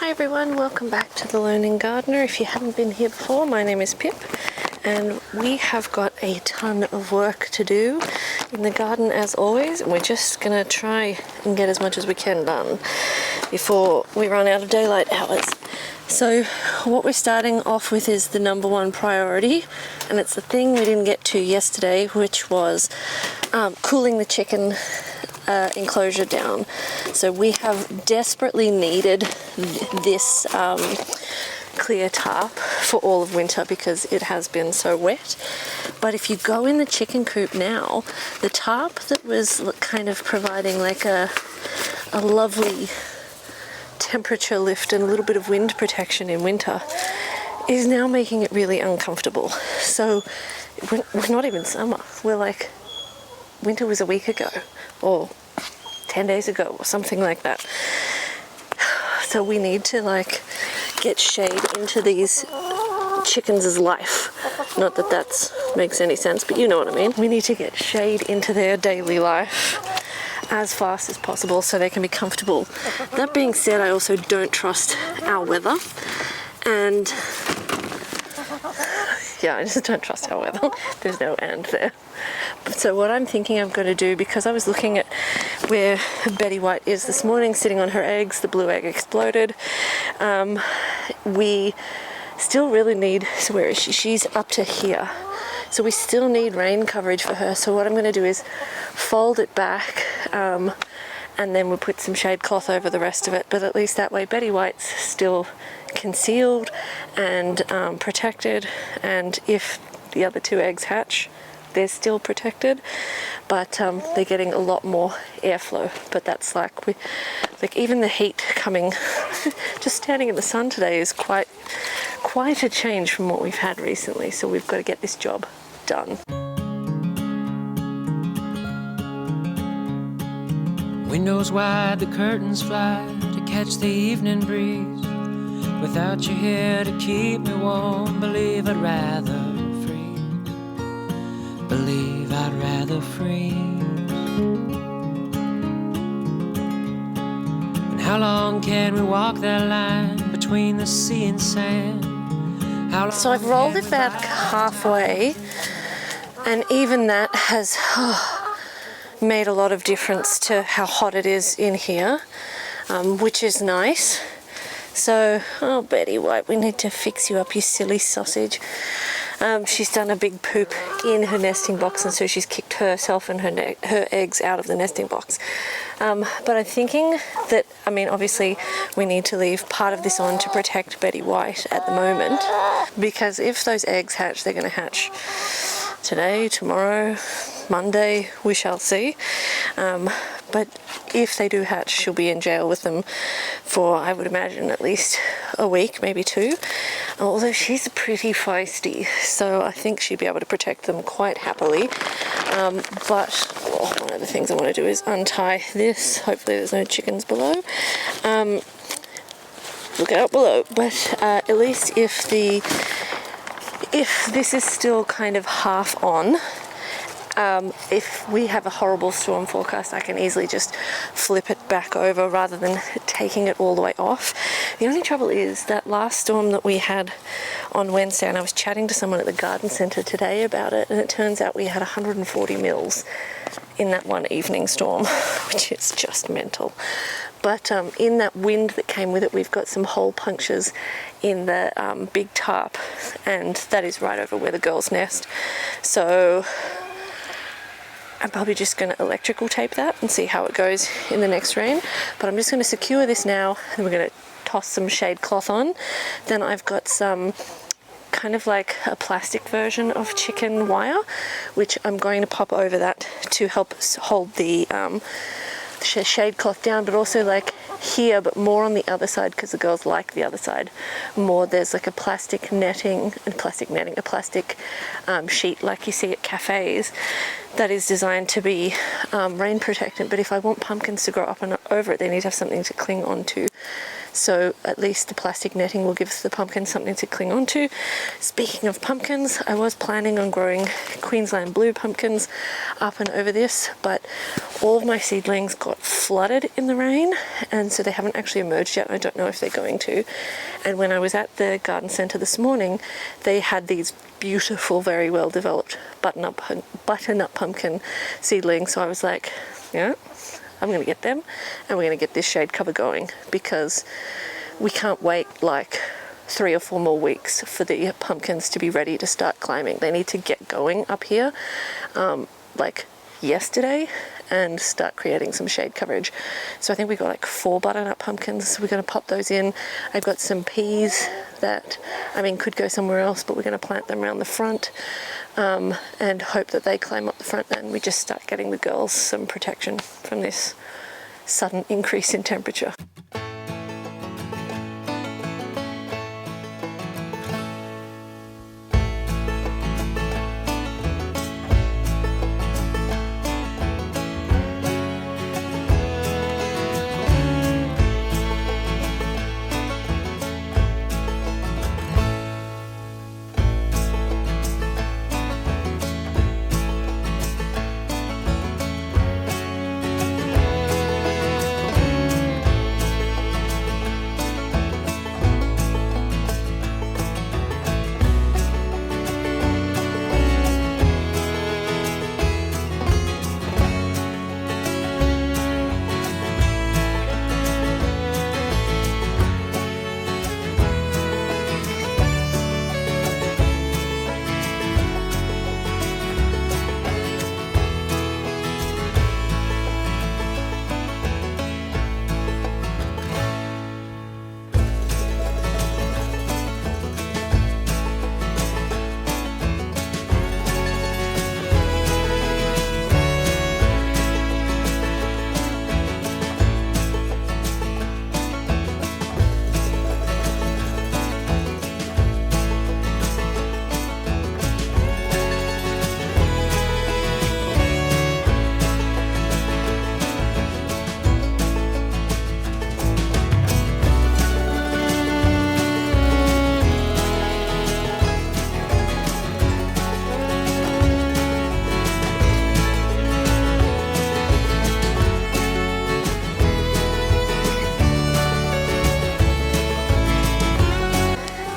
Hi everyone, welcome back to The Learning Gardener. If you haven't been here before, my name is Pip and we have got a ton of work to do in the garden as always, and we're just going to try and get as much as we can done before we run out of daylight hours. So what we're starting off with is the number one priority, and it's the thing we didn't get to yesterday, which was cooling the chicken enclosure down. So we have desperately needed this clear tarp for all of winter because it has been so wet. But if you go in the chicken coop now, the tarp that was kind of providing like a lovely temperature lift and a little bit of wind protection in winter is now making it really uncomfortable. So we're not even summer, we're like, winter was a week ago or 10 days ago or something like that. So we need to like get shade into these chickens' life. Not that that makes any sense, but you know what I mean. We need to get shade into their daily life as fast as possible so they can be comfortable. That being said, I also don't trust our weather, and yeah, I just don't trust our weather. There's no and there. So what I'm thinking I'm going to do, because I was looking at where Betty White is this morning, sitting on her eggs, the blue egg exploded. We still really need, so where is she? She's up to here. So we still need rain coverage for her. So what I'm going to do is fold it back, and then we'll put some shade cloth over the rest of it. But at least that way Betty White's still concealed and protected, and if the other two eggs hatch, they're still protected, but they're getting a lot more airflow. But that's like, even the heat coming, just standing in the sun today is quite a change from what we've had recently. So we've got to get this job done. Windows wide, the curtains fly to catch the evening breeze. Without you here to keep me warm, believe I'd rather freeze. Believe I'd rather freeze. And how long can we walk that line between the sea and sand? So I've rolled it back halfway, and even that has made a lot of difference to how hot it is in here, which is nice. So, oh Betty White, we need to fix you up, you silly sausage. She's done a big poop in her nesting box, and so she's kicked herself and her eggs out of the nesting box. But I'm thinking that, I mean, obviously we need to leave part of this on to protect Betty White at the moment, because if those eggs hatch, they're going to hatch today, tomorrow, Monday, we shall see. But if they do hatch, she'll be in jail with them for, I would imagine, at least a week, maybe two. Although she's pretty feisty, so I think she'd be able to protect them quite happily. But one of the things I want to do is untie this. Hopefully there's no chickens below. Look out below. But at least if this is still kind of half on, if we have a horrible storm forecast, I can easily just flip it back over rather than taking it all the way off. The only trouble is that last storm that we had on Wednesday, and I was chatting to someone at the garden centre today about it, and it turns out we had 140 mils in that one evening storm, which is just mental. But in that wind that came with it, we've got some hole punctures in the big tarp, and that is right over where the girls nest. So I'm probably just going to electrical tape that and see how it goes in the next rain. But I'm just going to secure this now, and we're going to toss some shade cloth on. Then I've got some kind of like a plastic version of chicken wire, which I'm going to pop over that to help hold the shade cloth down, but also like here, but more on the other side, because the girls like the other side more. There's like a plastic sheet like you see at cafes that is designed to be rain protectant, but if I want pumpkins to grow up and over it, they need to have something to cling onto. so at least the plastic netting will give the pumpkin something to cling on to. Speaking of pumpkins, I was planning on growing Queensland blue pumpkins up and over this, but all of my seedlings got flooded in the rain, and so they haven't actually emerged yet. I don't know if they're going to. And when I was at the garden centre this morning, they had these beautiful, very well developed butternut pumpkin seedlings. So I was like, yeah, I'm going to get them, and we're going to get this shade cover going, because we can't wait like 3 or 4 more weeks for the pumpkins to be ready to start climbing. They need to get going up here like yesterday and start creating some shade coverage. So I think we got like 4 butternut pumpkins. We're going to pop those in. I've got some peas that, I mean, could go somewhere else, but we're going to plant them around the front and hope that they climb up the front, and we just start getting the girls some protection from this sudden increase in temperature.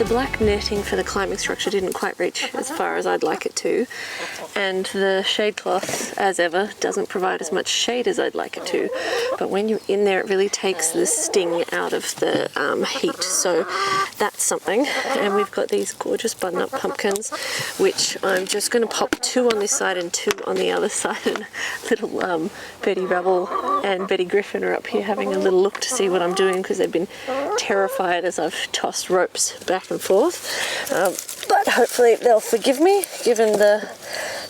Black netting for the climbing structure didn't quite reach as far as I'd like it to, and the shade cloth, as ever, doesn't provide as much shade as I'd like it to, but when you're in there it really takes the sting out of the heat, so that's something. And we've got these gorgeous butternut pumpkins, which I'm just going to pop 2 on this side and 2 on the other side, and little Betty Rubble and Betty Griffin are up here having a little look to see what I'm doing, because they've been terrified as I've tossed ropes back and forth, but hopefully they'll forgive me given the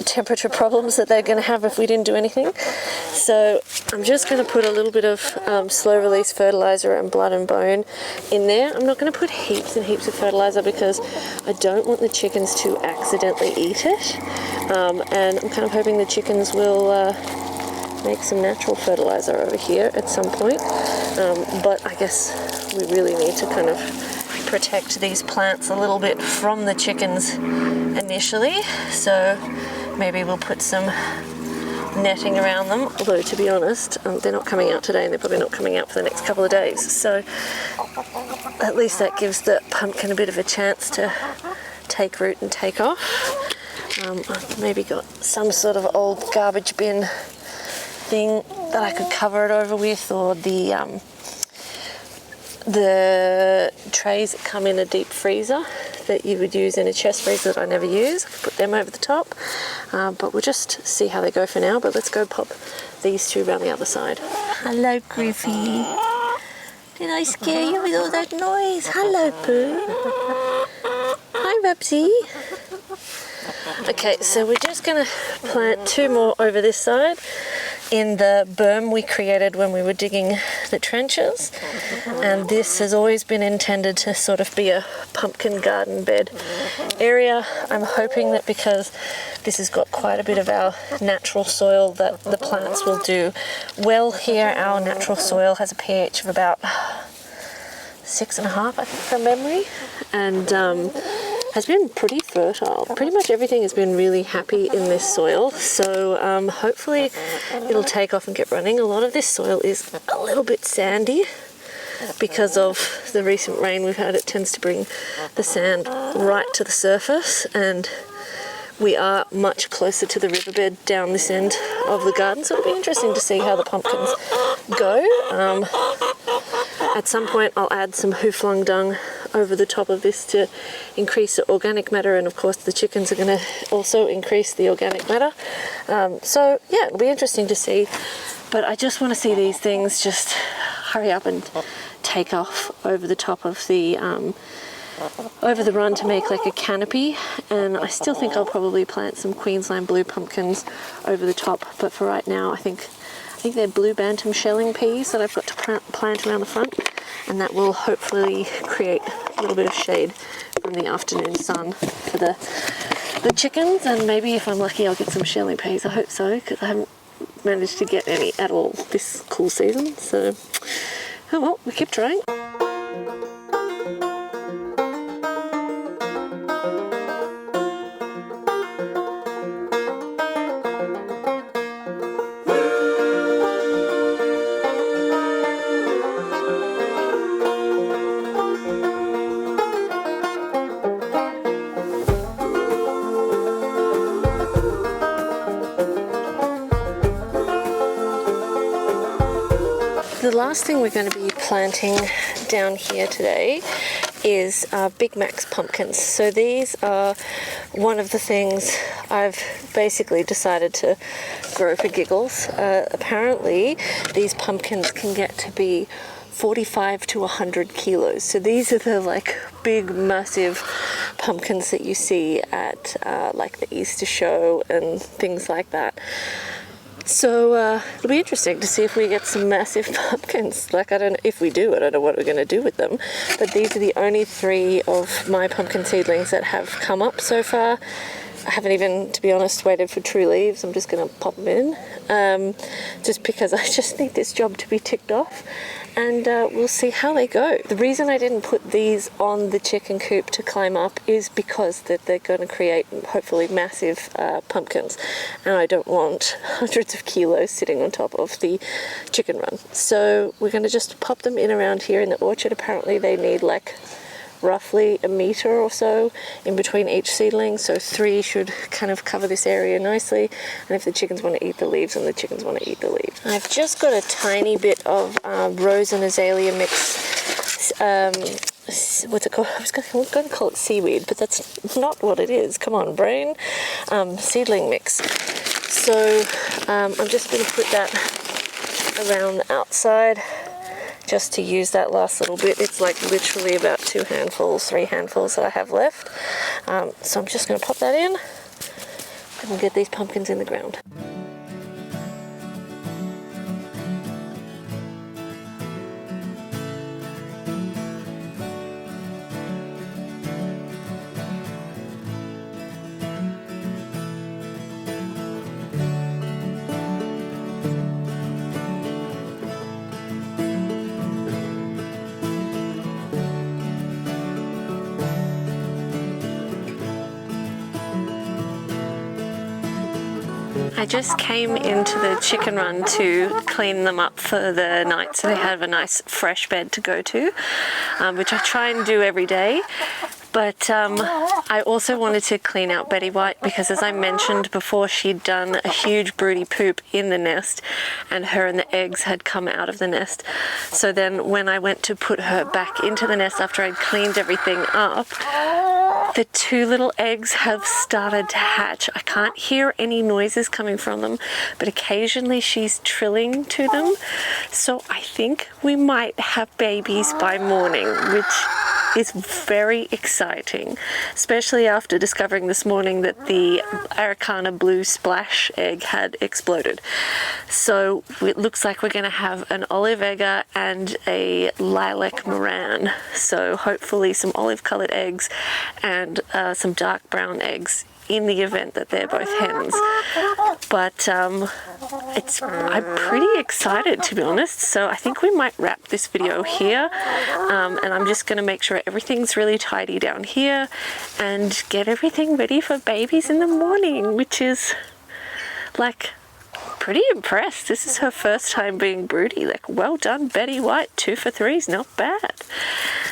temperature problems that they're going to have if we didn't do anything. So I'm just going to put a little bit of slow release fertilizer and blood and bone in there. I'm not going to put heaps and heaps of fertilizer because I don't want the chickens to accidentally eat it, and I'm kind of hoping the chickens will make some natural fertilizer over here at some point, but I guess we really need to kind of protect these plants a little bit from the chickens initially, so maybe we'll put some netting around them, although to be honest they're not coming out today and they're probably not coming out for the next couple of days, so at least that gives the pumpkin a bit of a chance to take root and take off. I've maybe got some sort of old garbage bin thing that I could cover it over with, or the trays that come in a deep freezer that you would use in a chest freezer that I never use. I could put them over the top, but we'll just see how they go for now. But let's go pop these 2 around the other side. Hello, Griffy. Did I scare you with all that noise? Hello, Pooh. Hi, Bubsy. Okay, so we're just going to plant 2 more over this side in the berm we created when we were digging the trenches, and this has always been intended to sort of be a pumpkin garden bed area. I'm hoping that because this has got quite a bit of our natural soil that the plants will do well here. Our natural soil has a pH of about 6.5, I think, from memory, and has been pretty fertile. Pretty much everything has been really happy in this soil, so hopefully it'll take off and get running. A lot of this soil is a little bit sandy because of the recent rain we've had. It tends to bring the sand right to the surface, and we are much closer to the riverbed down this end of the garden, so it'll be interesting to see how the pumpkins go. At some point I'll add some hoo-flung dung over the top of this to increase the organic matter, and of course the chickens are going to also increase the organic matter. So yeah, it'll be interesting to see, but I just want to see these things just hurry up and take off over the top of the over the run to make like a canopy. And I still think I'll probably plant some Queensland blue pumpkins over the top, but for right now I think they're blue bantam shelling peas that I've got to plant around the front, and that will hopefully create a little bit of shade from the afternoon sun for the chickens. And maybe if I'm lucky I'll get some shelling peas. I hope so, because I haven't managed to get any at all this cool season. So oh well, we keep trying. The last thing we're going to be planting down here today is Big Mac's pumpkins. So these are one of the things I've basically decided to grow for giggles. Apparently these pumpkins can get to be 45 to 100 kilos. So these are the like big massive pumpkins that you see at like the Easter show and things like that. So it'll be interesting to see if we get some massive pumpkins. Like, I don't know if we do, I don't know what we're going to do with them. But these are the only 3 of my pumpkin seedlings that have come up so far. I haven't even, to be honest, waited for true leaves. I'm just going to pop them in, just because I just need this job to be ticked off. And we'll see how they go. The reason I didn't put these on the chicken coop to climb up is because they're going to create hopefully massive pumpkins, and I don't want hundreds of kilos sitting on top of the chicken run. So we're going to just pop them in around here in the orchard. Apparently they need like roughly a meter or so in between each seedling, so 3 should kind of cover this area nicely. And if the chickens want to eat the leaves, then the chickens want to eat the leaves. I've just got a tiny bit of rose and azalea mix. What's it called? I was going to call it seaweed, but that's not what it is. Come on, brain. Seedling mix. So I'm just going to put that around the outside, just to use that last little bit. It's like literally about 2 handfuls, 3 handfuls that I have left. So I'm just going to pop that in and get these pumpkins in the ground. I just came into the chicken run to clean them up for the night so they have a nice fresh bed to go to, which I try and do every day. But I also wanted to clean out Betty White because, as I mentioned before, she'd done a huge broody poop in the nest and her and the eggs had come out of the nest. So then when I went to put her back into the nest after I'd cleaned everything up, the 2 little eggs have started to hatch. I can't hear any noises coming from them, but occasionally she's trilling to them. So I think we might have babies by morning, which is very exciting, especially after discovering this morning that the Araucana blue splash egg had exploded. So it looks like we're going to have an olive egger and a lilac moran. So hopefully some olive coloured eggs and some dark brown eggs in the event that they're both hens. But I'm pretty excited, to be honest. So I think we might wrap this video here, and I'm just going to make sure everything's really tidy down here and get everything ready for babies in the morning, which is like pretty impressed. This is her first time being broody. Like, well done, Betty White. 2 for 3 is not bad,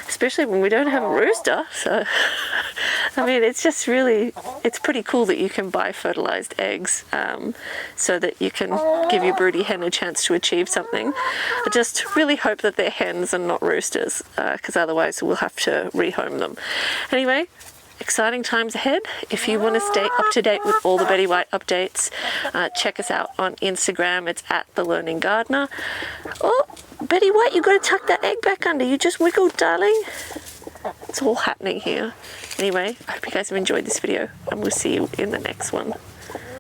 especially when we don't have a rooster. So I mean, it's just really, it's pretty cool that you can buy fertilized eggs so that you can give your broody hen a chance to achieve something. I just really hope that they're hens and not roosters, because otherwise we'll have to rehome them. Anyway, exciting times ahead. If you want to stay up to date with all the Betty White updates, check us out on Instagram. It's at The Learning Gardener. Oh, Betty White, you got to tuck that egg back under. You just wiggled, darling. It's all happening here. Anyway, I hope you guys have enjoyed this video, and we'll see you in the next one.